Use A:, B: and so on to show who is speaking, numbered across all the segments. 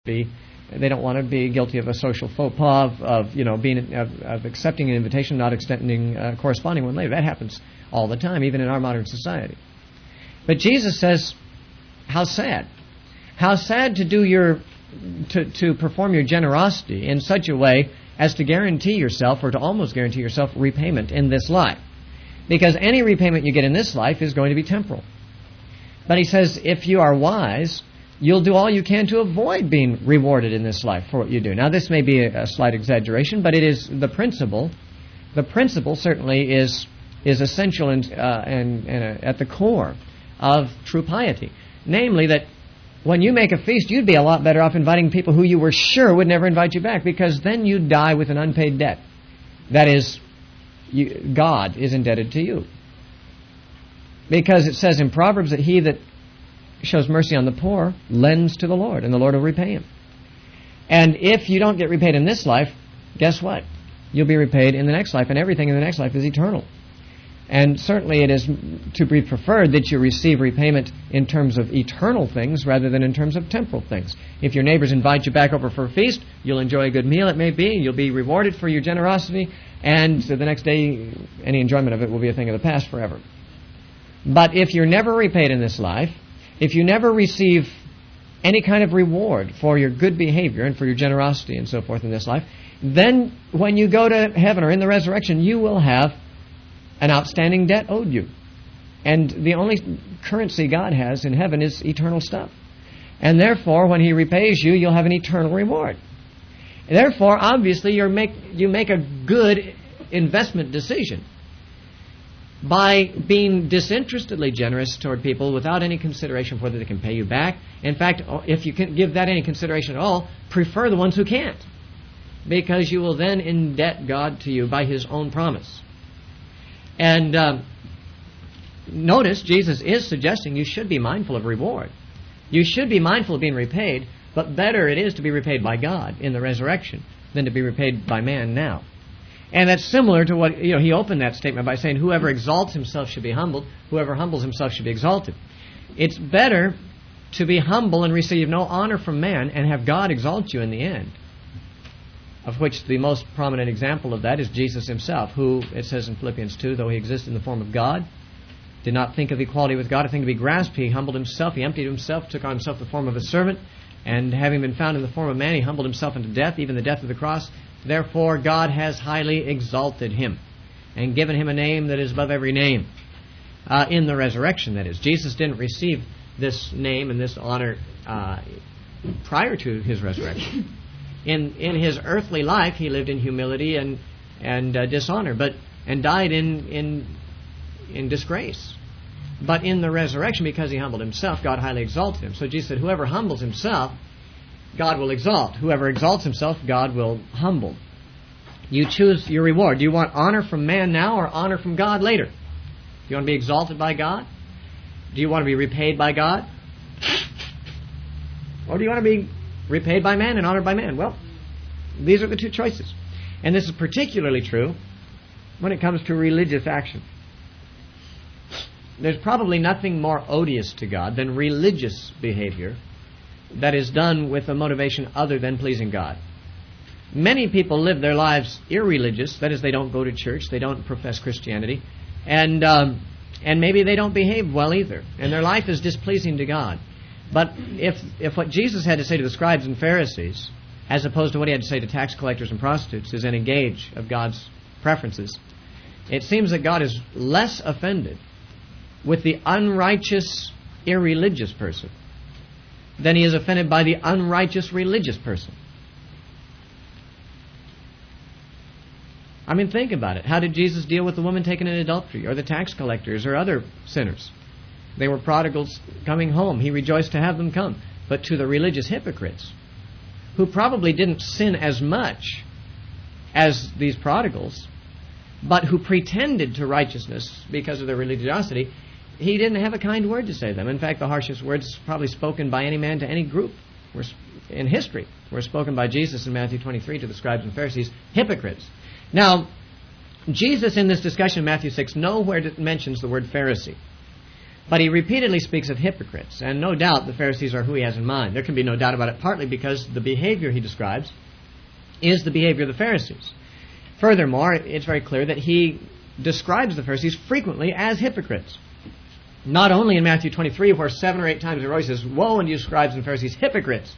A: They don't want to be guilty of a social faux pas of accepting an invitation, not corresponding one later. That happens all the time, even in our modern society. But Jesus says, how sad. How sad to perform your generosity in such a way as to guarantee yourself, or to almost guarantee yourself, repayment in this life. Because any repayment you get in this life is going to be temporal. But he says, if you are wise, you'll do all you can to avoid being rewarded in this life for what you do. Now, this may be a slight exaggeration, but it is the principle. The principle certainly is essential and at the core of true piety. Namely, that when you make a feast, you'd be a lot better off inviting people who you were sure would never invite you back, because then you die with an unpaid debt. That is, God is indebted to you. Because it says in Proverbs that he that shows mercy on the poor lends to the Lord, and the Lord will repay him. And if you don't get repaid in this life, guess what? You'll be repaid in the next life, and everything in the next life is eternal. And certainly it is to be preferred that you receive repayment in terms of eternal things rather than in terms of temporal things. If your neighbors invite you back over for a feast, you'll enjoy a good meal, it may be. You'll be rewarded for your generosity, and the next day, any enjoyment of it will be a thing of the past forever. But if you're never repaid in this life, if you never receive any kind of reward for your good behavior and for your generosity and so forth in this life, then when you go to heaven or in the resurrection, you will have an outstanding debt owed you. And the only currency God has in heaven is eternal stuff. And therefore, when he repays you, you'll have an eternal reward. Therefore, obviously, you make a good investment decision by being disinterestedly generous toward people without any consideration for whether they can pay you back. In fact, if you can give that any consideration at all, prefer the ones who can't, because you will then indebt God to you by his own promise. And notice, Jesus is suggesting you should be mindful of reward. You should be mindful of being repaid, but better it is to be repaid by God in the resurrection than to be repaid by man now. And that's similar to what, he opened that statement by saying, whoever exalts himself should be humbled, whoever humbles himself should be exalted. It's better to be humble and receive no honor from man and have God exalt you in the end. Of which the most prominent example of that is Jesus himself, who, it says in Philippians 2, though he existed in the form of God, did not think of equality with God a thing to be grasped. He humbled himself, he emptied himself, took on himself the form of a servant, and having been found in the form of man, he humbled himself unto death, even the death of the cross. Therefore God has highly exalted him and given him a name that is above every name. In the resurrection, that is. Jesus didn't receive this name and this honor prior to his resurrection. In his earthly life, he lived in humility and dishonor, and died in disgrace. But in the resurrection, because he humbled himself, God highly exalted him. So Jesus said, whoever humbles himself, God will exalt. Whoever exalts himself, God will humble. You choose your reward. Do you want honor from man now or honor from God later? Do you want to be exalted by God? Do you want to be repaid by God? Or do you want to be repaid by man and honored by man? Well, these are the two choices. And this is particularly true when it comes to religious action. There's probably nothing more odious to God than religious behavior that is done with a motivation other than pleasing God. Many people live their lives irreligious, that is, they don't go to church, they don't profess Christianity, and maybe they don't behave well either, and their life is displeasing to God. But if what Jesus had to say to the scribes and Pharisees, as opposed to what he had to say to tax collectors and prostitutes, is any gauge of God's preferences, it seems that God is less offended with the unrighteous, irreligious person than he is offended by the unrighteous religious person. I mean, think about it. How did Jesus deal with the woman taken in adultery, or the tax collectors, or other sinners? They were prodigals coming home. He rejoiced to have them come. But to the religious hypocrites, who probably didn't sin as much as these prodigals, but who pretended to righteousness because of their religiosity, he didn't have a kind word to say to them. In fact, the harshest words probably spoken by any man to any group in history were spoken by Jesus in Matthew 23 to the scribes and Pharisees, hypocrites. Now, Jesus in this discussion in Matthew 6 nowhere mentions the word Pharisee. But he repeatedly speaks of hypocrites, and no doubt the Pharisees are who he has in mind. There can be no doubt about it, partly because the behavior he describes is the behavior of the Pharisees. Furthermore, it's very clear that he describes the Pharisees frequently as hypocrites. Not only in Matthew 23, where 7 or 8 times he says, "Woe unto you, scribes and Pharisees, hypocrites,"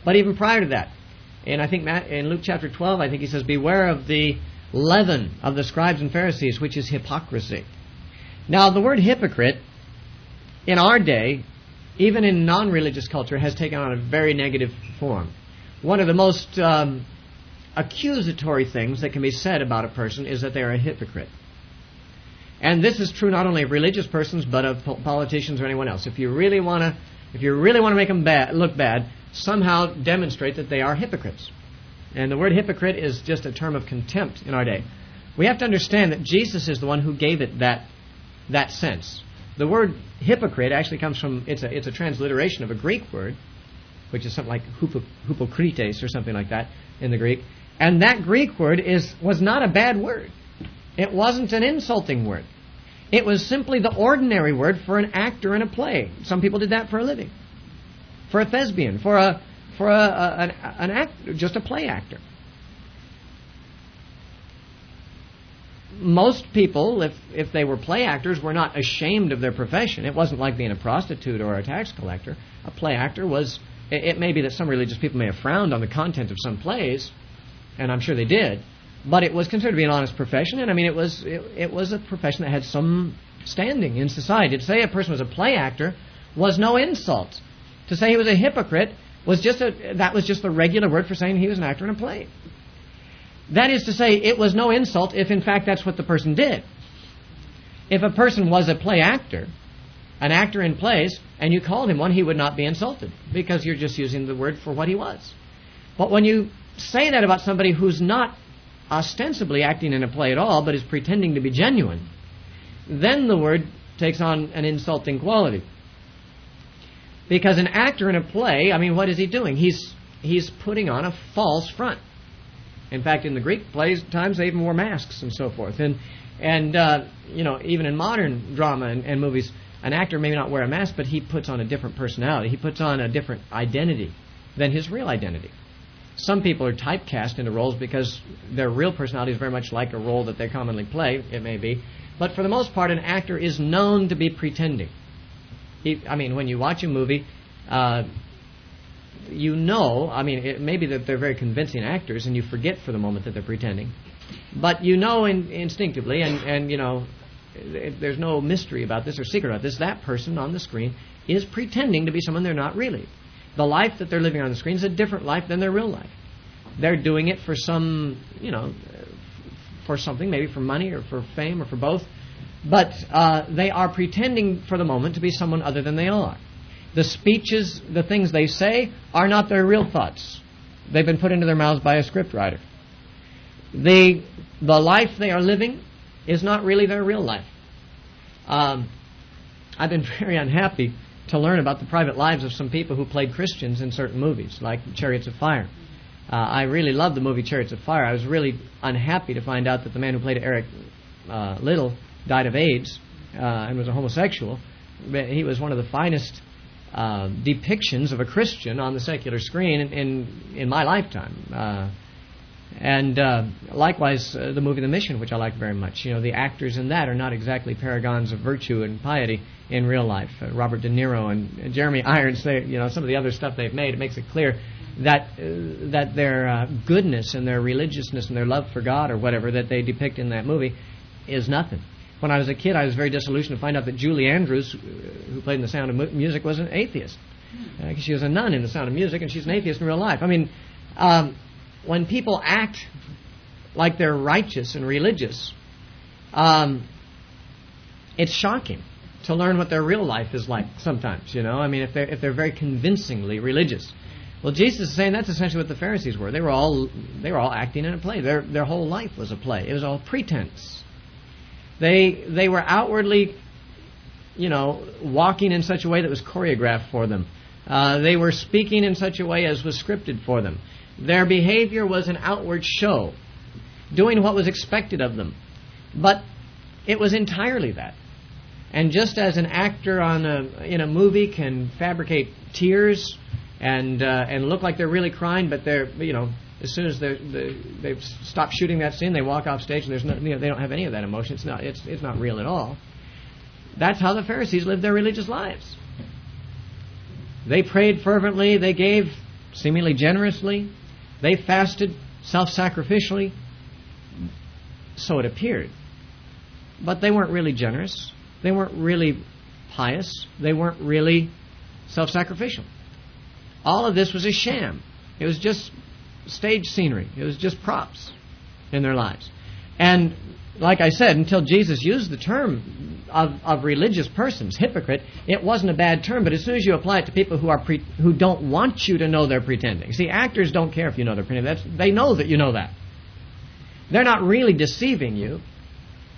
A: but even prior to that. And I think in Luke chapter 12, I think he says, "Beware of the leaven of the scribes and Pharisees, which is hypocrisy." Now, the word hypocrite, in our day, even in non-religious culture, has taken on a very negative form. One of the most accusatory things that can be said about a person is that they are a hypocrite. And this is true not only of religious persons, but of politicians or anyone else. If you really want to make them look bad, somehow demonstrate that they are hypocrites. And the word hypocrite is just a term of contempt in our day. We have to understand that Jesus is the one who gave it that sense. The word hypocrite actually comes from, it's a transliteration of a Greek word, which is something like hypocrites or something like that in the Greek. And that Greek word was not a bad word. It wasn't an insulting word. It was simply the ordinary word for an actor in a play. Some people did that for a living. For a thespian, for an actor, just a play actor. Most people, if they were play actors, were not ashamed of their profession. It wasn't like being a prostitute or a tax collector. A play actor was, it may be that some religious people may have frowned on the content of some plays, and I'm sure they did, but it was considered to be an honest profession, and I mean it was a profession that had some standing in society. To say a person was a play actor was no insult. To say he was a hypocrite was just the regular word for saying he was an actor in a play. That is to say, it was no insult if in fact that's what the person did. If a person was a play actor, an actor in plays, and you called him one, he would not be insulted, because you're just using the word for what he was. But when you say that about somebody who's not ostensibly acting in a play at all, but is pretending to be genuine, then the word takes on an insulting quality. Because an actor in a play, I mean, what is he doing? He's putting on a false front. In fact, in the Greek plays, times they even wore masks and so forth. And even in modern drama and movies, an actor may not wear a mask, but he puts on a different personality. He puts on a different identity than his real identity. Some people are typecast into roles because their real personality is very much like a role that they commonly play, it may be. But for the most part, an actor is known to be pretending. When you watch a movie, it may be that they're very convincing actors and you forget for the moment that they're pretending. But you know instinctively, and there's no mystery about this or secret about this, that person on the screen is pretending to be someone they're not really. The life that they're living on the screen is a different life than their real life. They're doing it for some, for something, maybe for money or for fame or for both. But they are pretending for the moment to be someone other than they are. The speeches, the things they say, are not their real thoughts. They've been put into their mouths by a scriptwriter. The life they are living is not really their real life. I've been very unhappy to learn about the private lives of some people who played Christians in certain movies, like Chariots of Fire. I really loved the movie Chariots of Fire. I was really unhappy to find out that the man who played Eric Liddell died of AIDS and was a homosexual. He was one of the finest depictions of a Christian on the secular screen in my lifetime. Likewise, the movie The Mission, which I like very much. The actors in that are not exactly paragons of virtue and piety in real life. Robert De Niro and Jeremy Irons, some of the other stuff they've made, it makes it clear that their goodness and their religiousness and their love for God or whatever that they depict in that movie is nothing. When I was a kid, I was very disillusioned to find out that Julie Andrews, who played in The Sound of Music, was an atheist. She was a nun in The Sound of Music, and she's an atheist in real life. When people act like they're righteous and religious, it's shocking to learn what their real life is like sometimes, if they're very convincingly religious. Well, Jesus is saying that's essentially what the Pharisees were. They were all acting in a play. Their whole life was a play. It was all pretense. They were outwardly, walking in such a way that was choreographed for them. They were speaking in such a way as was scripted for them. Their behavior was an outward show, doing what was expected of them. But it was entirely that. And just as an actor in a movie can fabricate tears and look like they're really crying, but they're, as soon as they've stopped shooting that scene, they walk off stage and there's no, they don't have any of that emotion. It's not real at all. That's how the Pharisees lived their religious lives. They prayed fervently. They gave seemingly generously. They fasted self-sacrificially. So it appeared. But they weren't really generous. They weren't really pious. They weren't really self-sacrificial. All of this was a sham. It was just stage scenery. It was just props in their lives. And like I said, until Jesus used the term of religious persons, hypocrite, it wasn't a bad term, but as soon as you apply it to people who don't want you to know they're pretending. See, actors don't care if you know they're pretending. They know that you know that. They're not really deceiving you.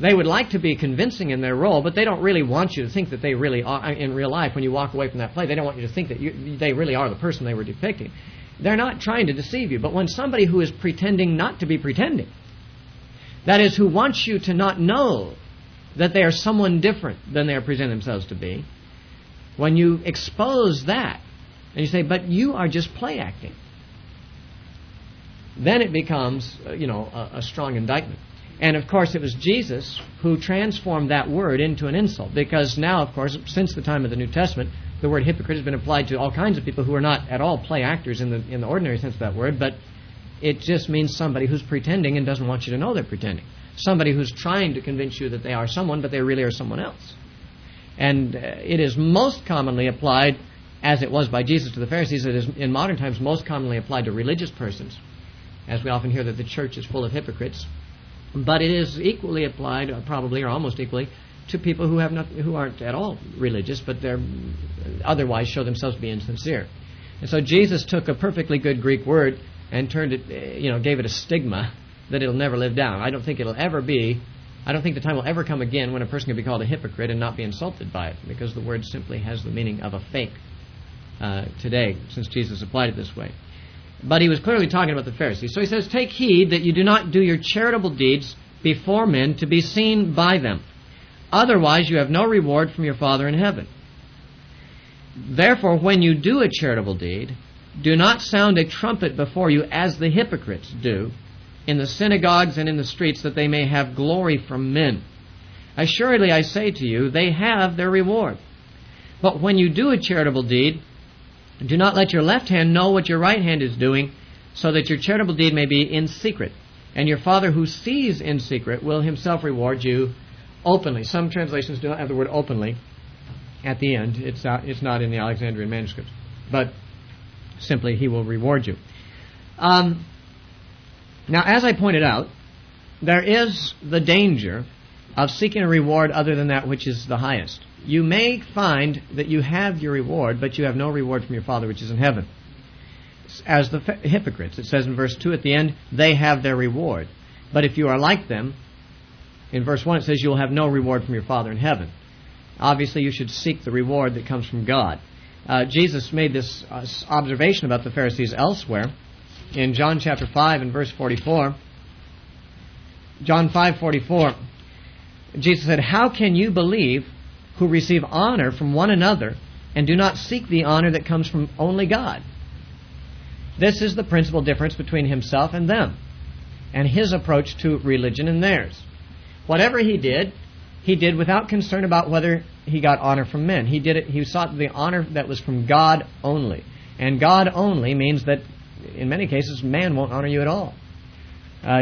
A: They would like to be convincing in their role, but they don't really want you to think that they really are in real life. When you walk away from that play, they don't want you to think that they really are the person they were depicting. They're not trying to deceive you. But when somebody who is pretending not to be pretending, that is, who wants you to not know that they are someone different than they are presenting themselves to be, when you expose that, and you say, but you are just play acting, then it becomes, a strong indictment. And, of course, it was Jesus who transformed that word into an insult, because now, of course, since the time of the New Testament, the word hypocrite has been applied to all kinds of people who are not at all play actors in the ordinary sense of that word, but it just means somebody who's pretending and doesn't want you to know they're pretending. Somebody who's trying to convince you that they are someone, but they really are someone else. And it is most commonly applied, as it was by Jesus to the Pharisees, it is in modern times most commonly applied to religious persons, as we often hear that the church is full of hypocrites. But it is equally applied, probably or almost equally, to people who aren't at all religious, but they're otherwise show themselves to be insincere. And so Jesus took a perfectly good Greek word and turned it, gave it a stigma that it'll never live down. I don't think the time will ever come again when a person can be called a hypocrite and not be insulted by it, because the word simply has the meaning of a fake today, since Jesus applied it this way. But he was clearly talking about the Pharisees. So he says, take heed that you do not do your charitable deeds before men to be seen by them. Otherwise you have no reward from your Father in heaven. Therefore, when you do a charitable deed, do not sound a trumpet before you as the hypocrites do in the synagogues and in the streets, that they may have glory from men. Assuredly, I say to you, they have their reward. But when you do a charitable deed, do not let your left hand know what your right hand is doing, so that your charitable deed may be in secret. And your Father who sees in secret will himself reward you openly. Some translations do not have the word openly at the end. It's not in the Alexandrian manuscripts. But simply, he will reward you. Now, as I pointed out, there is the danger of seeking a reward other than that which is the highest. You may find that you have your reward, but you have no reward from your Father which is in heaven. As the hypocrites, it says in verse 2 at the end, they have their reward. But if you are like them, in verse 1 it says you will have no reward from your Father in heaven. Obviously, you should seek the reward that comes from God. Jesus made this observation about the Pharisees elsewhere. In John chapter 5 and verse 44, John 5:44, Jesus said, how can you believe who receive honor from one another and do not seek the honor that comes from only God? This is the principal difference between himself and them, and his approach to religion and theirs. Whatever he did without concern about whether he got honor from men. He sought the honor that was from God only. And God only means that in many cases man won't honor you at all.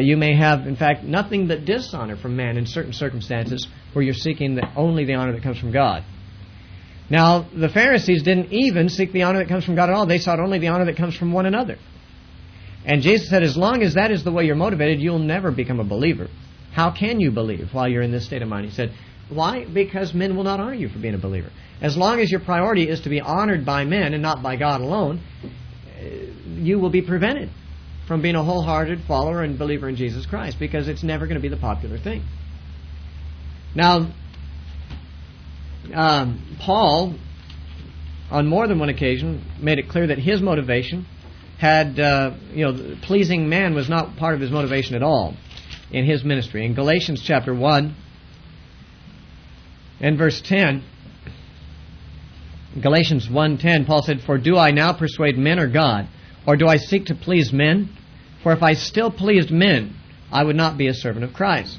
A: You may have, in fact, nothing but dishonor from man in certain circumstances where you're seeking only the honor that comes from God. Now, the Pharisees didn't even seek the honor that comes from God at all. They sought only the honor that comes from one another. And Jesus said, as long as that is the way you're motivated, you'll never become a believer. How can you believe while you're in this state of mind? He said, why? Because men will not honor you for being a believer. As long as your priority is to be honored by men and not by God alone, you will be prevented from being a wholehearted follower and believer in Jesus Christ, because it's never going to be the popular thing. Now, Paul, on more than one occasion, made it clear that his motivation had, pleasing man was not part of his motivation at all in his ministry. In Galatians chapter 1 In verse 10, Galatians 1:10, Paul said, "For do I now persuade men or God, or do I seek to please men? For if I still pleased men, I would not be a servant of Christ."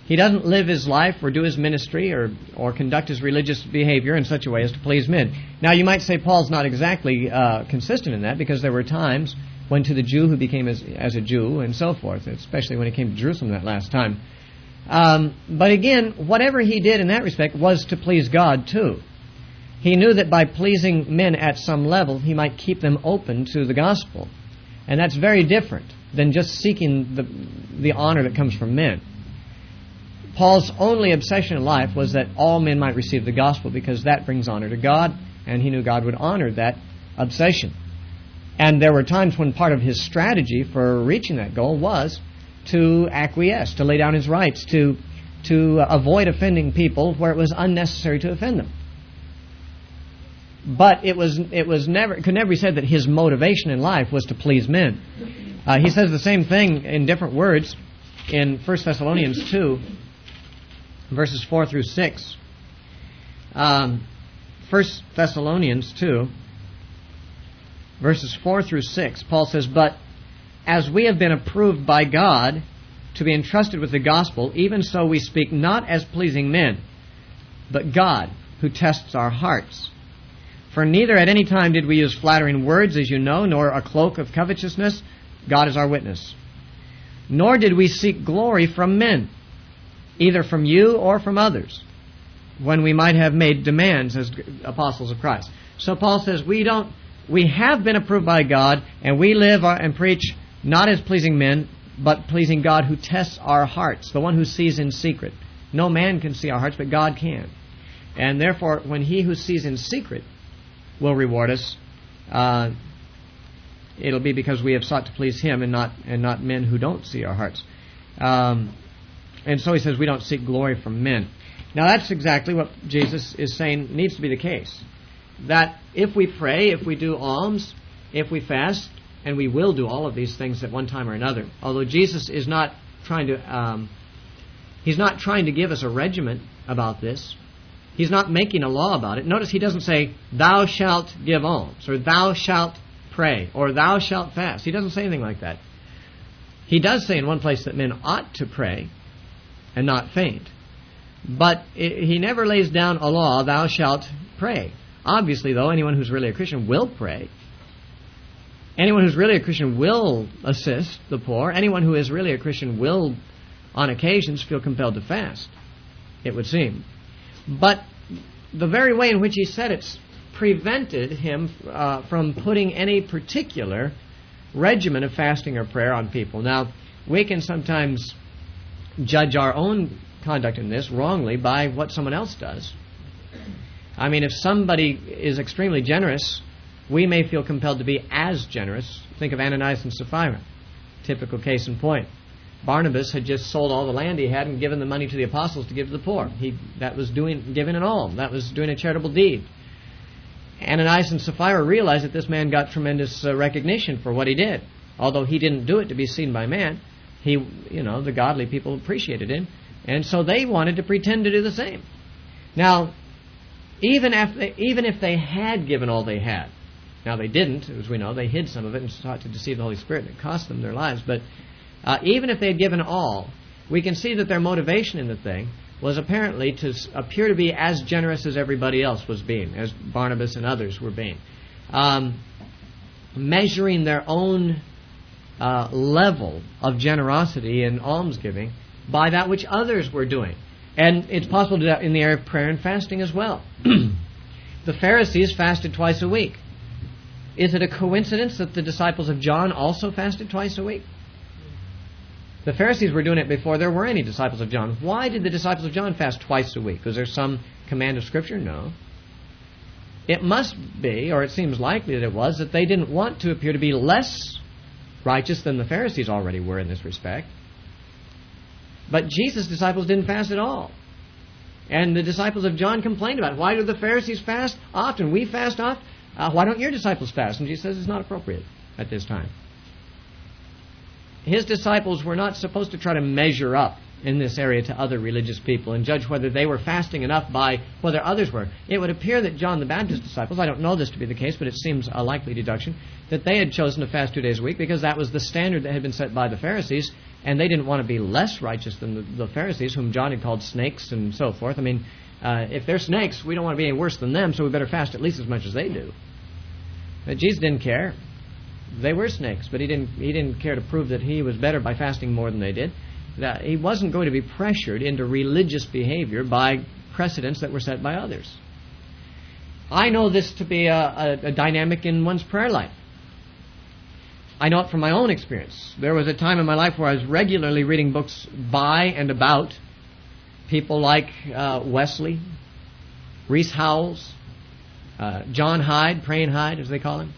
A: He doesn't live his life or do his ministry or conduct his religious behavior in such a way as to please men. Now, you might say Paul's not exactly consistent in that, because there were times when to the Jew who became as a Jew and so forth, especially when he came to Jerusalem that last time. But again, whatever he did in that respect was to please God too. He knew that by pleasing men at some level, he might keep them open to the gospel. And that's very different than just seeking the honor that comes from men. Paul's only obsession in life was that all men might receive the gospel, because that brings honor to God, and he knew God would honor that obsession. And there were times when part of his strategy for reaching that goal was to acquiesce, to lay down his rights, to avoid offending people where it was unnecessary to offend them. But it could never be said that his motivation in life was to please men. He says the same thing in different words in 1 Thessalonians 2, verses 4 through 6. 1 Thessalonians 2, verses 4 through 6, Paul says, "But as we have been approved by God to be entrusted with the gospel, even so we speak not as pleasing men, but God, who tests our hearts. For neither at any time did we use flattering words, as you know, nor a cloak of covetousness. God is our witness. Nor did we seek glory from men, either from you or from others, when we might have made demands as apostles of Christ." So Paul says we have been approved by God, and we live and preach not as pleasing men, but pleasing God, who tests our hearts, the one who sees in secret. No man can see our hearts, but God can. And therefore, when he who sees in secret will reward us, it'll be because we have sought to please him and not men who don't see our hearts. And so he says we don't seek glory from men. Now that's exactly what Jesus is saying needs to be the case. That if we pray, if we do alms, if we fast, and we will do all of these things at one time or another, although Jesus is not trying to he's not trying to give us a regimen about this. He's not making a law about it. Notice he doesn't say, "Thou shalt give alms," or "Thou shalt pray," or "Thou shalt fast." He doesn't say anything like that. He does say in one place that men ought to pray and not faint. But he never lays down a law, "Thou shalt pray." Obviously, though, anyone who's really a Christian will pray. Anyone who's really a Christian will assist the poor. Anyone who is really a Christian will, on occasions, feel compelled to fast, it would seem. But the very way in which he said it's prevented him from putting any particular regimen of fasting or prayer on people. Now, we can sometimes judge our own conduct in this wrongly by what someone else does. I mean, if somebody is extremely generous, we may feel compelled to be as generous. Think of Ananias and Sapphira. Typical case in point. Barnabas had just sold all the land he had and given the money to the apostles to give to the poor. That was giving an alms. That was doing a charitable deed. Ananias and Sapphira realized that this man got tremendous recognition for what he did. Although he didn't do it to be seen by man, the godly people appreciated him, and so they wanted to pretend to do the same. Now, even if they had given all they had, now they didn't, as we know, they hid some of it and sought to deceive the Holy Spirit, and it cost them their lives. But even if they had given all, we can see that their motivation in the thing was apparently to appear to be as generous as everybody else was being, as Barnabas and others were being, measuring their own level of generosity and almsgiving by that which others were doing. And it's possible to do that in the area of prayer and fasting as well. The Pharisees fasted twice a week. Is it a coincidence that the disciples of John also fasted twice a week? The Pharisees were doing it before there were any disciples of John. Why did the disciples of John fast twice a week? Was there some command of Scripture? No. It must be, or it seems likely that it was, that they didn't want to appear to be less righteous than the Pharisees already were in this respect. But Jesus' disciples didn't fast at all. And the disciples of John complained about it. Why do the Pharisees fast often? We fast often. Why don't your disciples fast? And Jesus says it's not appropriate at this time. His disciples were not supposed to try to measure up in this area to other religious people and judge whether they were fasting enough by whether others were. It would appear that John the Baptist's disciples, I don't know this to be the case, but it seems a likely deduction, that they had chosen to fast 2 days a week because that was the standard that had been set by the Pharisees, and they didn't want to be less righteous than the Pharisees, whom John had called snakes and so forth. I mean, if they're snakes, we don't want to be any worse than them, so we better fast at least as much as they do. But Jesus didn't care. They were snakes, but he didn't care to prove that he was better by fasting more than they did. That he wasn't going to be pressured into religious behavior by precedents that were set by others. I know this to be a dynamic in one's prayer life. I know it from my own experience. There was a time in my life where I was regularly reading books by and about people like Wesley, Rees Howells, John Hyde, Praying Hyde as they call him,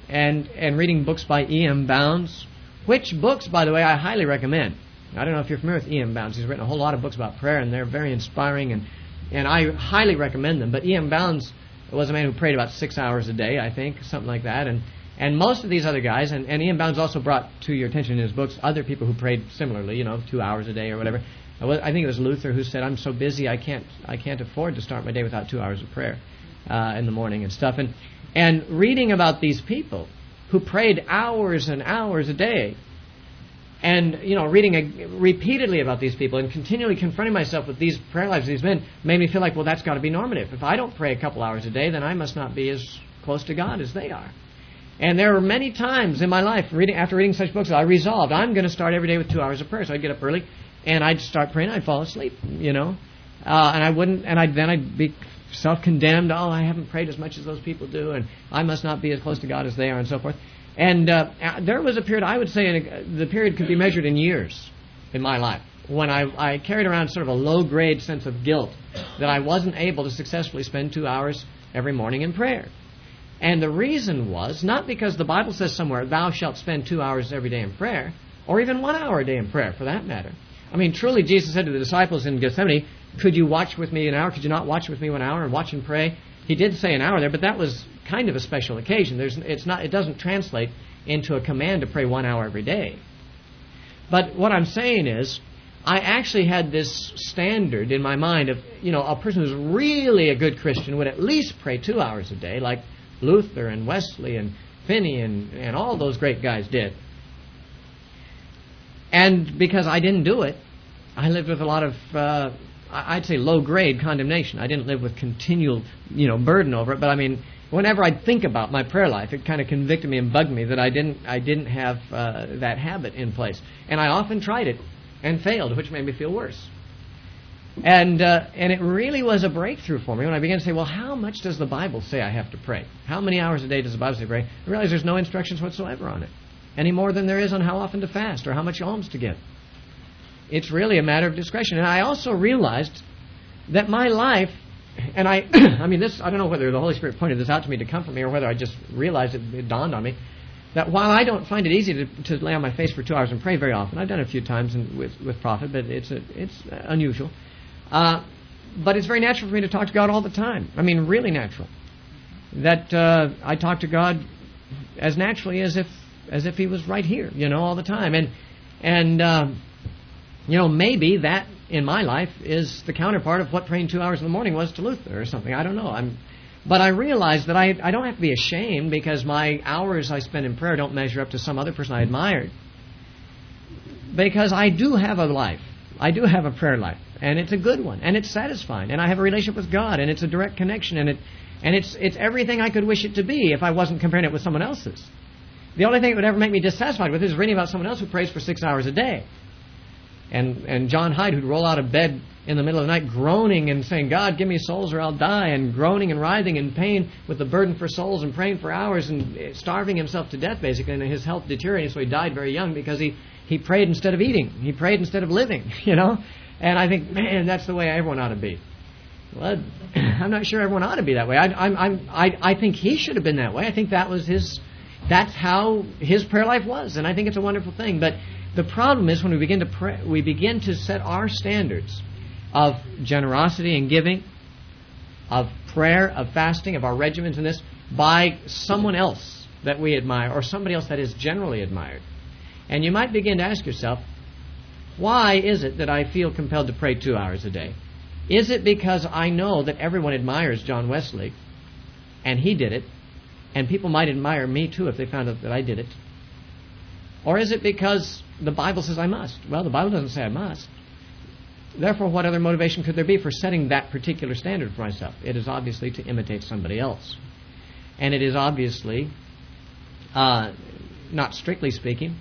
A: and reading books by E.M. Bounds, which books, by the way, I highly recommend. I don't know if you're familiar with E.M. Bounds. He's written a whole lot of books about prayer, and they're very inspiring, and I highly recommend them. But E.M. Bounds was a man who prayed about 6 hours a day, I think, something like that. And most of these other guys, and E.M. Bounds also brought to your attention in his books other people who prayed similarly, 2 hours a day or whatever. I think it was Luther who said, "I'm so busy I can't afford to start my day without 2 hours of prayer in the morning and stuff." And reading about these people who prayed hours and hours a day, and reading repeatedly about these people and continually confronting myself with these prayer lives of these men made me feel like, well, that's got to be normative. If I don't pray a couple hours a day, then I must not be as close to God as they are. And there were many times in my life, after reading such books, I resolved I'm going to start every day with 2 hours of prayer. So I'd get up early and I'd start praying. I'd fall asleep, and I wouldn't, and I'd be self-condemned. Oh, I haven't prayed as much as those people do, and I must not be as close to God as they are, and so forth. And there was a period, I would say, the period could be measured in years in my life, when I carried around sort of a low-grade sense of guilt that I wasn't able to successfully spend 2 hours every morning in prayer. And the reason was not because the Bible says somewhere, "Thou shalt spend 2 hours every day in prayer," or even 1 hour a day in prayer, for that matter. I mean, truly, Jesus said to the disciples in Gethsemane, "Could you watch with me an hour? Could you not watch with me 1 hour and watch and pray?" He did say an hour there, but that was kind of a special occasion. It doesn't translate into a command to pray 1 hour every day. But what I'm saying is, I actually had this standard in my mind of, a person who's really a good Christian would at least pray 2 hours a day, like Luther and Wesley and Finney and all those great guys did. And because I didn't do it, I lived with a lot of, I'd say, low-grade condemnation. I didn't live with continual, burden over it. But I mean, whenever I'd think about my prayer life, it kind of convicted me and bugged me that I didn't have that habit in place. And I often tried it and failed, which made me feel worse. And it really was a breakthrough for me when I began to say, well, how much does the Bible say I have to pray? How many hours a day does the Bible say to pray? I realized there's no instructions whatsoever on it, any more than there is on how often to fast or how much alms to give. It's really a matter of discretion. And I also realized that my life, and I mean, I don't know whether the Holy Spirit pointed this out to me to comfort me or whether I just realized it dawned on me, that while I don't find it easy to lay on my face for 2 hours and pray very often, I've done it a few times with Prophet, but it's unusual. But it's very natural for me to talk to God all the time. I mean, really natural. That I talk to God as naturally as if He was right here, all the time. And maybe that in my life is the counterpart of what praying 2 hours in the morning was to Luther or something. I don't know. But I realize that I don't have to be ashamed because my hours I spend in prayer don't measure up to some other person I admired. Because I do have a life. I do have a prayer life. And it's a good one. And it's satisfying. And I have a relationship with God. And it's a direct connection. And it's everything I could wish it to be if I wasn't comparing it with someone else's. The only thing that would ever make me dissatisfied with it is reading about someone else who prays for 6 hours a day. And John Hyde, who'd roll out of bed in the middle of the night groaning and saying, "God, give me souls or I'll die," and groaning and writhing in pain with the burden for souls and praying for hours and starving himself to death, basically, and his health deteriorating, so he died very young because he prayed instead of eating. He prayed instead of living, And I think, man, that's the way everyone ought to be. Well, I'm not sure everyone ought to be that way. I think he should have been that way. I think that's how his prayer life was, and I think it's a wonderful thing. But the problem is when we begin to pray, we begin to set our standards of generosity and giving, of prayer, of fasting, of our regimens and this, by someone else that we admire, or somebody else that is generally admired. And you might begin to ask yourself, Why is it that I feel compelled to pray 2 hours a day? Is it because I know that everyone admires John Wesley, and he did it, and people might admire me too if they found out that I did it? Or is it because the Bible says I must? Well, the Bible doesn't say I must. Therefore, what other motivation could there be for setting that particular standard for myself? It is obviously to imitate somebody else. And it is obviously, not strictly speaking,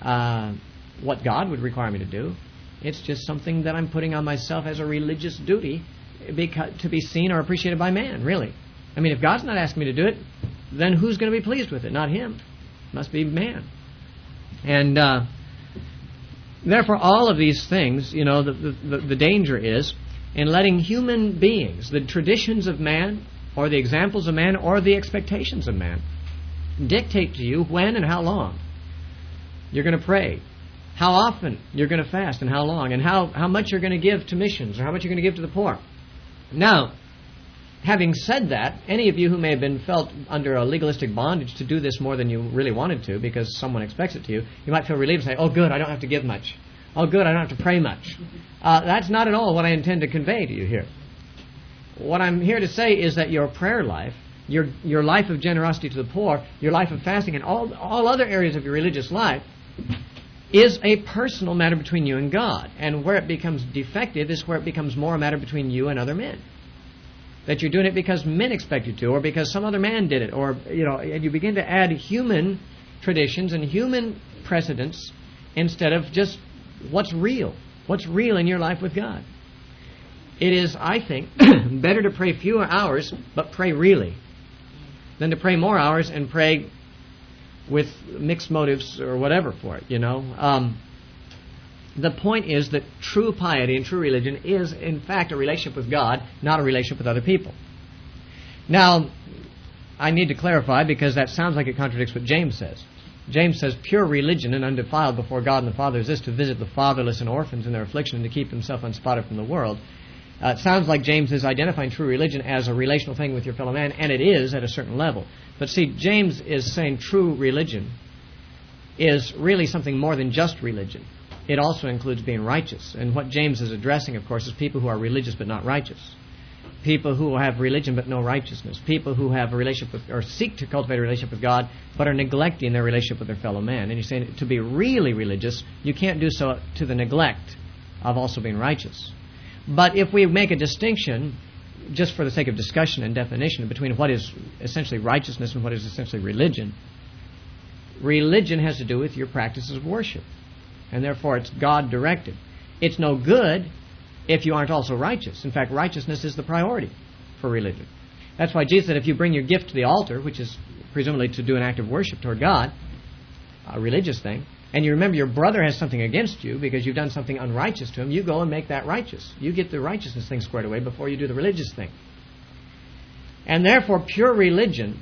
A: what God would require me to do. It's just something that I'm putting on myself as a religious duty to be seen or appreciated by man, really. I mean, if God's not asking me to do it, then who's going to be pleased with it? Not him. It must be man. And therefore, all of these things, the danger is in letting human beings, the traditions of man, or the examples of man, or the expectations of man, dictate to you when and how long you're going to pray, how often you're going to fast, and how long, and how much you're going to give to missions, or how much you're going to give to the poor. Now, having said that, any of you who may have been felt under a legalistic bondage to do this more than you really wanted to because someone expects it to you, you might feel relieved and say, oh good, I don't have to give much. Oh good, I don't have to pray much. That's not at all what I intend to convey to you here. What I'm here to say is that your prayer life, your life of generosity to the poor, your life of fasting, and all other areas of your religious life is a personal matter between you and God. And where it becomes defective is where it becomes more a matter between you and other men. That you're doing it because men expect you to, or because some other man did it, or, and you begin to add human traditions and human precedents instead of just what's real in your life with God. It is, I think, better to pray fewer hours, but pray really, than to pray more hours and pray with mixed motives or whatever for it, The point is that true piety and true religion is, in fact, a relationship with God, not a relationship with other people. Now, I need to clarify because that sounds like it contradicts what James says. James says, pure religion and undefiled before God and the Father is this, to visit the fatherless and orphans in their affliction and to keep himself unspotted from the world. It sounds like James is identifying true religion as a relational thing with your fellow man, and it is at a certain level. But see, James is saying true religion is really something more than just religion. It also includes being righteous. And what James is addressing, of course, is people who are religious but not righteous. People who have religion but no righteousness. People who have a relationship with, or seek to cultivate a relationship with God, but are neglecting their relationship with their fellow man. And he's saying to be really religious, you can't do so to the neglect of also being righteous. But if we make a distinction, just for the sake of discussion and definition, between what is essentially righteousness and what is essentially religion, religion has to do with your practices of worship. And therefore it's God-directed. It's no good if you aren't also righteous. In fact, righteousness is the priority for religion. That's why Jesus said if you bring your gift to the altar, which is presumably to do an act of worship toward God, a religious thing, and you remember your brother has something against you because you've done something unrighteous to him, you go and make that righteous. You get the righteousness thing squared away before you do the religious thing. And therefore, pure religion,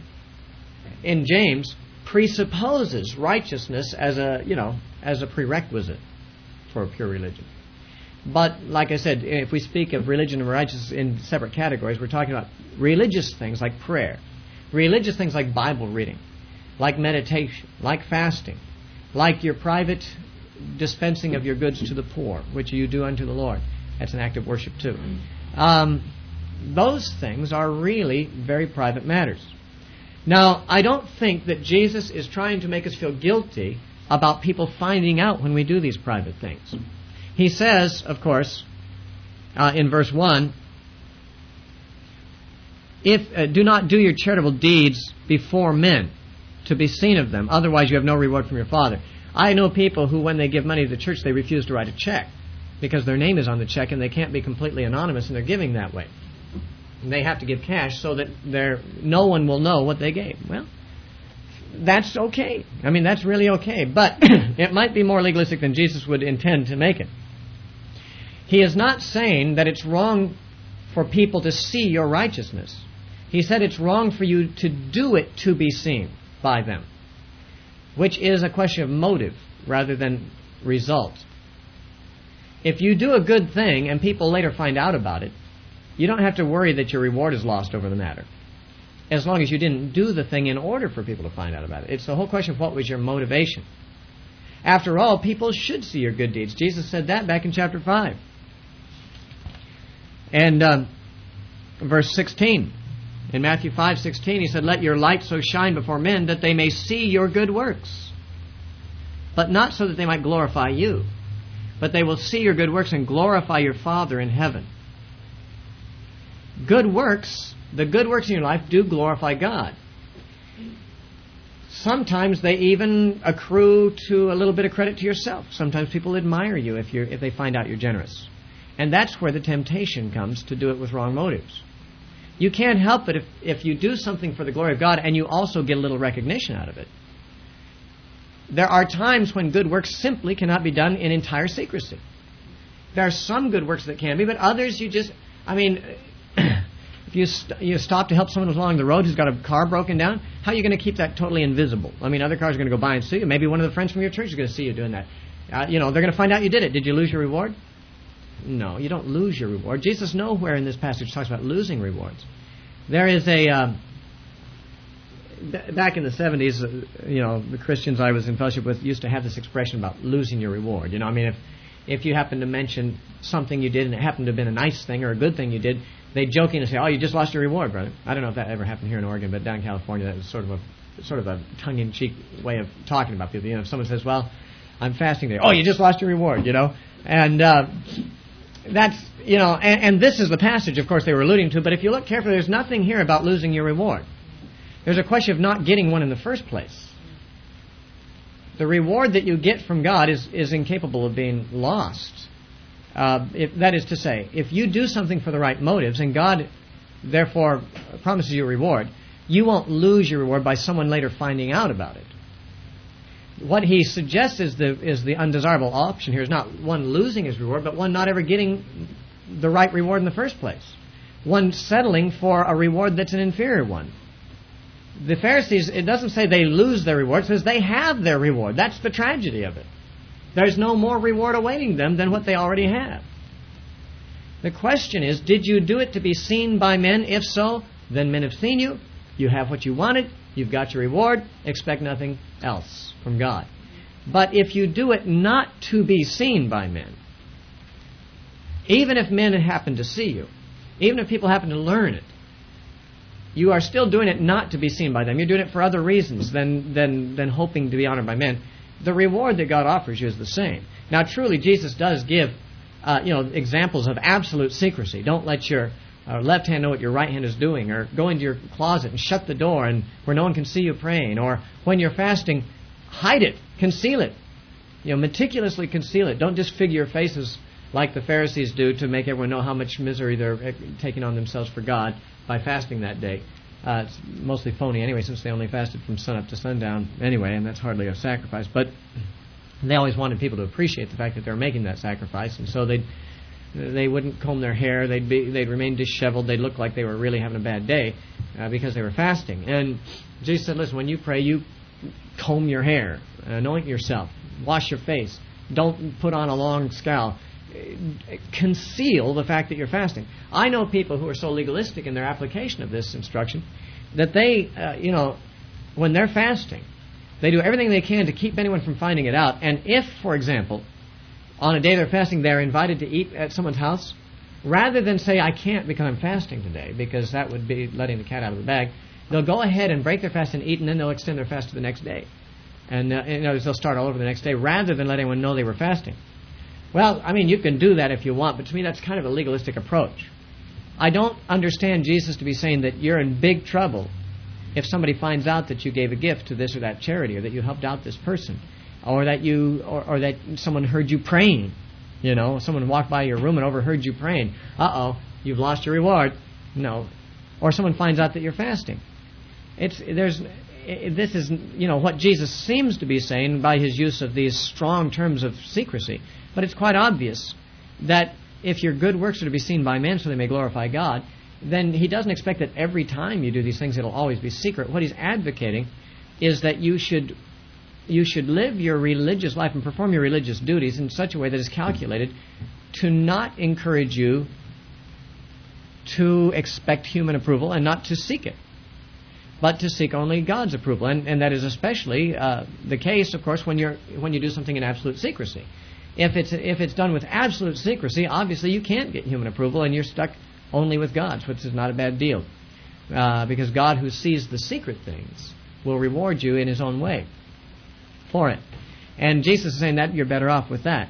A: in James, presupposes righteousness as a prerequisite for a pure religion. But, like I said, if we speak of religion and righteousness in separate categories, we're talking about religious things like prayer, religious things like Bible reading, like meditation, like fasting, like your private dispensing of your goods to the poor, which you do unto the Lord. That's an act of worship too. Those things are really very private matters. Now, I don't think that Jesus is trying to make us feel guilty about people finding out when we do these private things. He says, of course, in verse 1, do not do your charitable deeds before men, to be seen of them. Otherwise you have no reward from your Father. I know people who, when they give money to the church, they refuse to write a check because their name is on the check and they can't be completely anonymous and they're giving that way. And they have to give cash so that no one will know what they gave. Well, that's okay. I mean, that's really okay. But it might be more legalistic than Jesus would intend to make it. He is not saying that it's wrong for people to see your righteousness. He said it's wrong for you to do it to be seen by them, which is a question of motive rather than result. If you do a good thing and people later find out about it, you don't have to worry that your reward is lost over the matter, as long as you didn't do the thing in order for people to find out about it. It's the whole question of what was your motivation. After all, people should see your good deeds. Jesus said that back in chapter 5. And verse 16. In Matthew 5:16, he said, "Let your light so shine before men that they may see your good works, but not so that they might glorify you, but they will see your good works and glorify your Father in heaven." Good works, the good works in your life do glorify God. Sometimes they even accrue to a little bit of credit to yourself. Sometimes people admire you if they find out you're generous. And that's where the temptation comes to do it with wrong motives. You can't help it if you do something for the glory of God and you also get a little recognition out of it. There are times when good works simply cannot be done in entire secrecy. There are some good works that can be, but others you just, if you stop to help someone who's along the road who's got a car broken down, how are you going to keep that totally invisible? Other cars are going to go by and see you. Maybe one of the friends from your church is going to see you doing that. They're going to find out you did it. Did you lose your reward? No, you don't lose your reward. Jesus nowhere in this passage talks about losing rewards. There is back in the 70s, the Christians I was in fellowship with used to have this expression about losing your reward. If you happen to mention something you did and it happened to have been a nice thing or a good thing you did, they jokingly say, "Oh, you just lost your reward, brother." I don't know if that ever happened here in Oregon, but down in California, that was sort of a tongue-in-cheek way of talking about people. If someone says, "Well, I'm fasting today," "Oh, you just lost your reward," and that's, and this is the passage, of course, they were alluding to, but if you look carefully, there's nothing here about losing your reward. There's a question of not getting one in the first place. The reward that you get from God is incapable of being lost. That is to say, if you do something for the right motives, and God, therefore, promises you a reward, you won't lose your reward by someone later finding out about it. What he suggests is the undesirable option here is not one losing his reward, but one not ever getting the right reward in the first place. One settling for a reward that's an inferior one. The Pharisees, it doesn't say they lose their reward, it says they have their reward. That's the tragedy of it. There's no more reward awaiting them than what they already have. The question is, did you do it to be seen by men? If so, then men have seen you. You have what you wanted. You've got your reward. Expect nothing else from God. But if you do it not to be seen by men, even if men happen to see you, even if people happen to learn it, you are still doing it not to be seen by them. You're doing it for other reasons than hoping to be honored by men. The reward that God offers you is the same. Now, truly, Jesus does give examples of absolute secrecy. Don't let your left hand know what your right hand is doing, or go into your closet and shut the door and where no one can see you praying, or when you're fasting, hide it, conceal it, meticulously conceal it. Don't disfigure your faces like the Pharisees do to make everyone know how much misery they're taking on themselves for God by fasting that day. It's mostly phony anyway, since they only fasted from sunup to sundown anyway, and that's hardly a sacrifice. But they always wanted people to appreciate the fact that they're making that sacrifice, and so they wouldn't comb their hair. They'd remain disheveled. They'd look like they were really having a bad day because they were fasting. And Jesus said, "Listen, when you pray, you comb your hair, anoint yourself, wash your face. Don't put on a long scowl. Conceal the fact that you're fasting." I know people who are so legalistic in their application of this instruction that they, when they're fasting, they do everything they can to keep anyone from finding it out. And if, for example, on a day they're fasting, they're invited to eat at someone's house, rather than say, "I can't because I'm fasting today," because that would be letting the cat out of the bag, they'll go ahead and break their fast and eat, and then they'll extend their fast to the next day. And they'll start all over the next day, rather than let anyone know they were fasting. Well, you can do that if you want, but to me that's kind of a legalistic approach. I don't understand Jesus to be saying that you're in big trouble if somebody finds out that you gave a gift to this or that charity, or that you helped out this person, or that or that someone heard you praying. Someone walked by your room and overheard you praying. You've lost your reward. No. Or someone finds out that you're fasting. This is what Jesus seems to be saying by his use of these strong terms of secrecy. But it's quite obvious that if your good works are to be seen by men so they may glorify God, then he doesn't expect that every time you do these things it'll always be secret. What he's advocating is that you should live your religious life and perform your religious duties in such a way that is calculated to not encourage you to expect human approval and not to seek it. but to seek only God's approval. And that is especially the case, of course, when you do something in absolute secrecy. If it's done with absolute secrecy, obviously you can't get human approval, and you're stuck only with God's, which is not a bad deal. Because God, who sees the secret things, will reward you in His own way for it. And Jesus is saying that you're better off with that.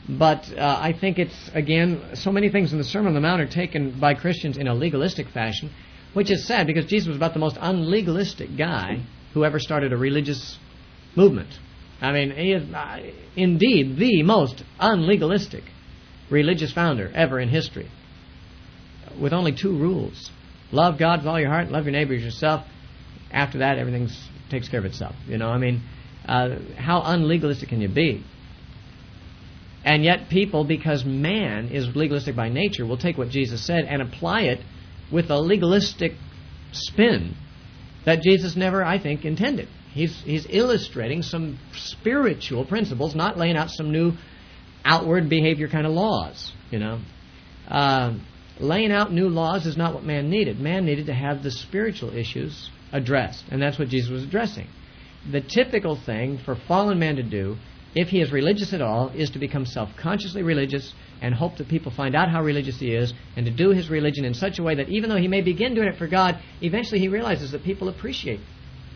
A: But I think it's, again, so many things in the Sermon on the Mount are taken by Christians in a legalistic fashion, which is sad, because Jesus was about the most unlegalistic guy who ever started a religious movement. I mean, he is indeed the most unlegalistic religious founder ever in history, with only 2 rules. Love God with all your heart, love your neighbor as yourself. After that, everything takes care of itself. How unlegalistic can you be? And yet people, because man is legalistic by nature, will take what Jesus said and apply it with a legalistic spin that Jesus never, I think, intended. He's illustrating some spiritual principles, not laying out some new outward behavior kind of laws. Laying out new laws is not what man needed. Man needed to have the spiritual issues addressed, and that's what Jesus was addressing. The typical thing for fallen man to do, if he is religious at all, is to become self-consciously religious and hope that people find out how religious he is, and to do his religion in such a way that even though he may begin doing it for God, eventually he realizes that people appreciate,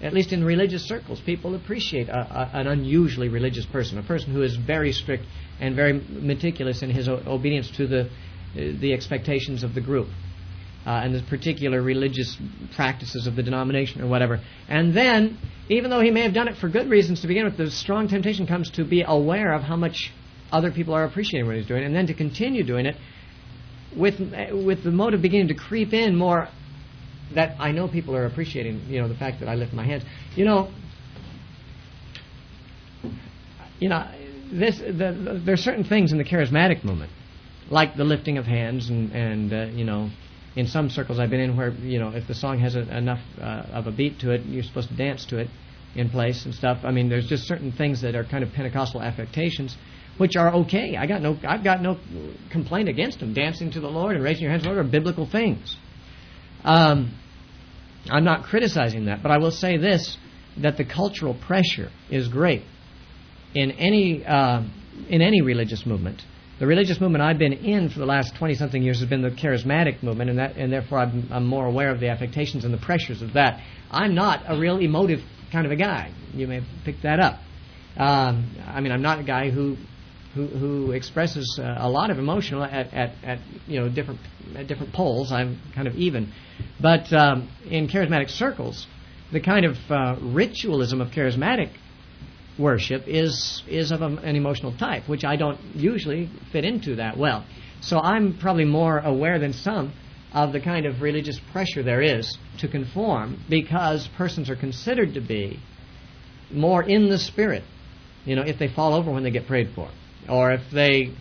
A: at least in religious circles, people appreciate an unusually religious person, a person who is very strict and very meticulous in his obedience to the expectations of the group and the particular religious practices of the denomination or whatever. And then, even though he may have done it for good reasons to begin with, the strong temptation comes to be aware of how much other people are appreciating what he's doing, and then to continue doing it with the motive beginning to creep in more that I know people are appreciating, the fact that I lift my hands. There's certain things in the charismatic movement, like the lifting of hands, and in some circles I've been in where, if the song has enough of a beat to it, you're supposed to dance to it in place and stuff. I mean, there's just certain things that are kind of Pentecostal affectations, which are okay. I've got no complaint against them. Dancing to the Lord and raising your hands to the Lord are biblical things. I'm not criticizing that, but I will say this, that the cultural pressure is great in any religious movement. The religious movement I've been in for the last 20-something years has been the charismatic movement, and therefore I'm more aware of the affectations and the pressures of that. I'm not a real emotive kind of a guy. You may have picked that up. I'm not a guy who expresses a lot of emotion at different poles. I'm kind of even, but in charismatic circles, the kind of ritualism of charismatic worship is of an emotional type, which I don't usually fit into that well. So I'm probably more aware than some of the kind of religious pressure there is to conform, because persons are considered to be more in the spirit, if they fall over when they get prayed for, or if they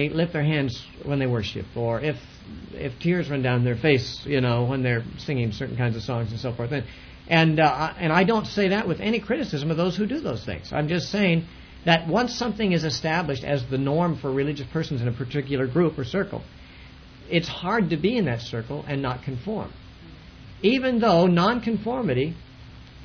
A: lift their hands when they worship, or if tears run down their face, when they're singing certain kinds of songs and so forth. And I don't say that with any criticism of those who do those things. I'm just saying that once something is established as the norm for religious persons in a particular group or circle, it's hard to be in that circle and not conform. Even though nonconformity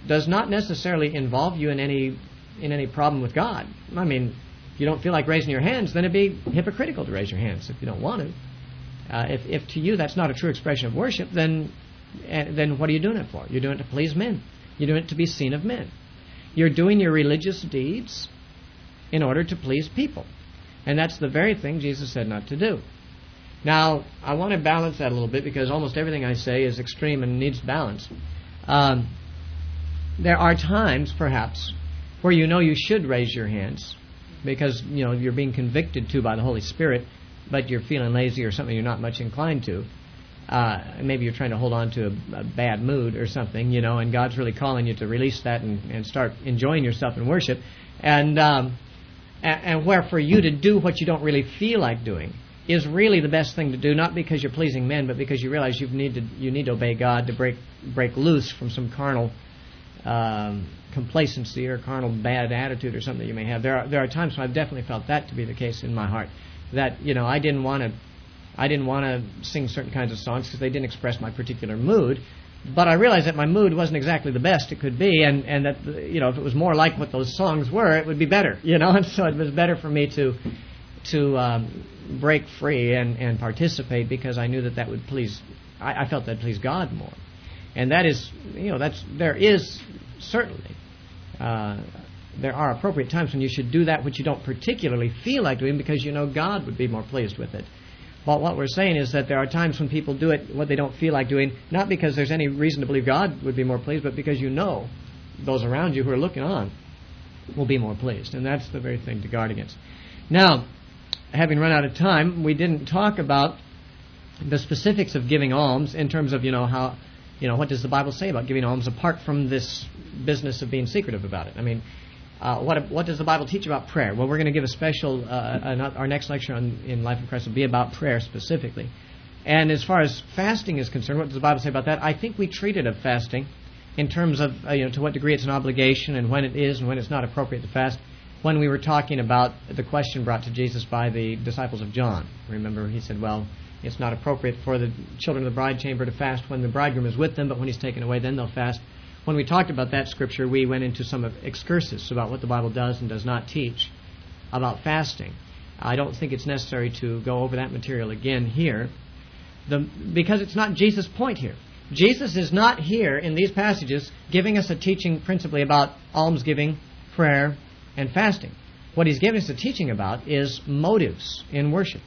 A: does not necessarily involve you in any problem with God. I mean, if you don't feel like raising your hands, then it'd be hypocritical to raise your hands if you don't want to. If to you that's not a true expression of worship, then what are you doing it for? You're doing it to please men. You're doing it to be seen of men. You're doing your religious deeds in order to please people. And that's the very thing Jesus said not to do. Now, I want to balance that a little bit, because almost everything I say is extreme and needs balance. There are times, perhaps, where you should raise your hands because you're being convicted to by the Holy Spirit, but you're feeling lazy or something you're not much inclined to. Maybe you're trying to hold on to a bad mood or something, and God's really calling you to release that and start enjoying yourself in worship. And where for you to do what you don't really feel like doing is really the best thing to do, not because you're pleasing men, but because you realize you need to obey God to break loose from some carnal complacency or carnal bad attitude or something that you may have. There are times when I've definitely felt that to be the case in my heart, that I didn't want to sing certain kinds of songs because they didn't express my particular mood, But I realized that my mood wasn't exactly the best it could be, and that, if it was more like what those songs were, it would be better, and so it was better for me to break free and participate, because I knew that would please, I felt that pleased God more. And that is, there is certainly, there are appropriate times when you should do that which you don't particularly feel like doing, because God would be more pleased with it. But what we're saying is that there are times when people do it what they don't feel like doing, not because there's any reason to believe God would be more pleased, but because those around you who are looking on will be more pleased. And that's the very thing to guard against. Now, having run out of time, we didn't talk about the specifics of giving alms in terms of, how, what does the Bible say about giving alms apart from this business of being secretive about it? I mean, what does the Bible teach about prayer? Well, we're going to give a special, our next lecture in Life of Christ will be about prayer specifically. And as far as fasting is concerned, what does the Bible say about that? I think we treated of fasting in terms of, to what degree it's an obligation and when it is and when it's not appropriate to fast, when we were talking about the question brought to Jesus by the disciples of John. Remember, he said, well, it's not appropriate for the children of the bride chamber to fast when the bridegroom is with them, but when he's taken away, then they'll fast. When we talked about that scripture, we went into some excursus about what the Bible does and does not teach about fasting. I don't think it's necessary to go over that material again here, because it's not Jesus' point here. Jesus is not here in these passages giving us a teaching principally about almsgiving, prayer, and fasting. What he's giving us a teaching about is motives in worship,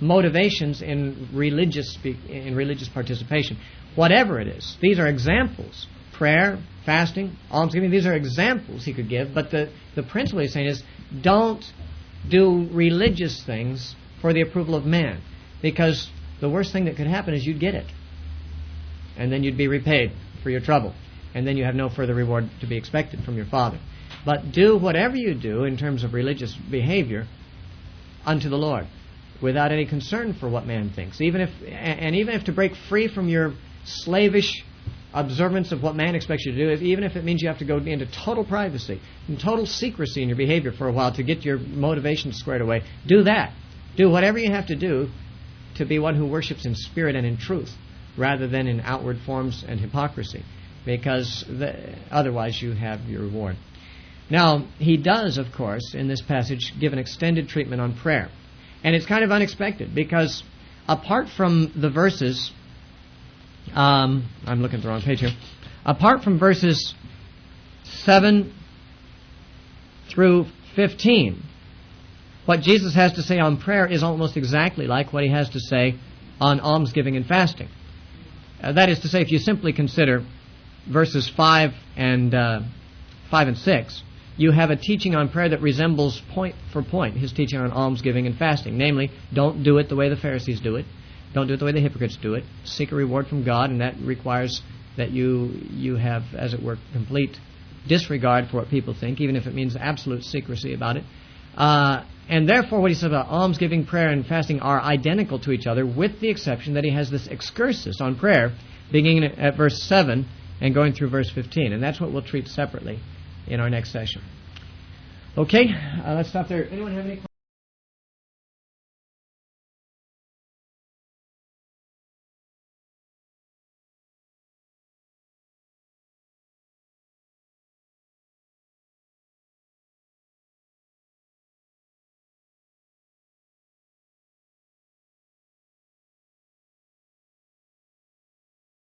A: motivations in religious participation. Whatever it is, these are examples. Prayer, fasting, almsgiving, these are examples he could give, but the principle he's saying is don't do religious things for the approval of man, because the worst thing that could happen is you'd get it, and then you'd be repaid for your trouble, and then you have no further reward to be expected from your Father. But do whatever you do in terms of religious behavior unto the Lord, without any concern for what man thinks, even if to break free from your slavish observance of what man expects you to do, even if it means you have to go into total privacy and total secrecy in your behavior for a while to get your motivation squared away, do that. Do whatever you have to do to be one who worships in spirit and in truth, rather than in outward forms and hypocrisy, because otherwise you have your reward. Now, he does, of course, in this passage, give an extended treatment on prayer. And it's kind of unexpected, because apart from the verses, I'm looking at the wrong page here, apart from verses 7 through 15, what Jesus has to say on prayer is almost exactly like what he has to say on almsgiving and fasting. That is to say, if you simply consider verses 5 and 6, you have a teaching on prayer that resembles point for point his teaching on almsgiving and fasting. Namely, don't do it the way the Pharisees do it. Don't do it the way the hypocrites do it. Seek a reward from God, and that requires that you have, as it were, complete disregard for what people think, even if it means absolute secrecy about it. And therefore, what he says about almsgiving, prayer, and fasting are identical to each other, with the exception that he has this excursus on prayer, beginning at verse 7 and going through verse 15. And that's what we'll treat separately in our next session. Okay, let's stop there. Anyone have any questions?